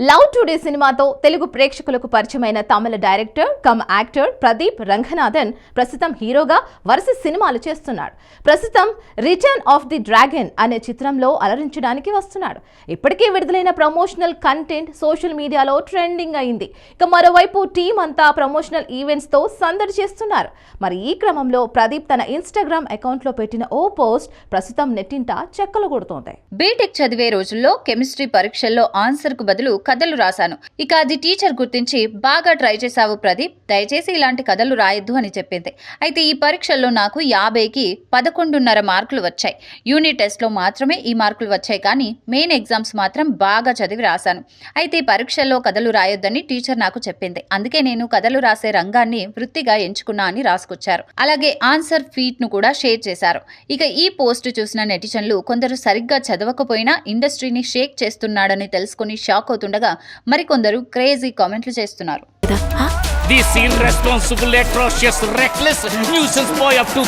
Love today సినిమాతో తెలుగు ప్రేక్షకులకు పరిచయమైన Tamil director cum actor Pradeep Ranganathan ప్రస్తుతం హీరోగా వరుస సినిమాలు చేస్తున్నాడు. ప్రస్తుతం రిటర్న్ ఆఫ్ ది డ్రాగన్ అనే చిత్రంలో అలరించడానికి వస్తున్నాడు. ఇప్పటికే విడుదలైన ప్రమోషనల్ కంటెంట్ సోషల్ మీడియాలో ట్రెండింగ్ అయింది. ఇక మరోవైపు టీం అంతా ప్రమోషనల్ ఈవెంట్స్ తో సందడి చేస్తున్నారు. మరి ఈ క్రమంలో ప్రదీప్ తన ఇన్స్టాగ్రామ్ అకౌంట్ లో పెట్టిన ఓ పోస్ట్ ప్రస్తుతం నెట్టింట చెక్కలు కొడుతోంది. బీటెక్ చదివే రోజుల్లో కెమిస్ట్రీ పరీక్షల్లో ఆన్సర్ కు బదులు కథలు రాశాను. ఇక అది టీచర్ గుర్తించి బాగా ట్రై చేశావు ప్రదీప్, దయచేసి ఇలాంటి కథలు రాయొద్దు అని చెప్పింది. అయితే ఈ పరీక్షల్లో నాకు 50కి 11.5 మార్కులు వచ్చాయి. యూనిట్ టెస్ట్ లో మాత్రమే ఈ మార్కులు వచ్చాయి, కానీ మెయిన్ ఎగ్జామ్స్ మాత్రం బాగా చదివి రాశాను. అయితే పరీక్షల్లో కథలు రాయొద్దని టీచర్ నాకు చెప్పింది. అందుకే నేను కథలు రాసే రంగాన్ని వృత్తిగా ఎంచుకున్నా అని రాసుకొచ్చారు. అలాగే ఆన్సర్ ఫీట్ ను కూడా షేర్ చేశారు. ఇక ఈ పోస్ట్ చూసిన నెటిజన్లు కొందరు సరిగ్గా చదవకపోయినా ఇండస్ట్రీని షేక్ చేస్తున్నాడని తెలుసుకుని షాక్ అవుతుండగా మరికొందరు క్రేజీ కామెంట్లు చేస్తున్నారు. This irresponsible, atrocious, reckless nuisance boy up to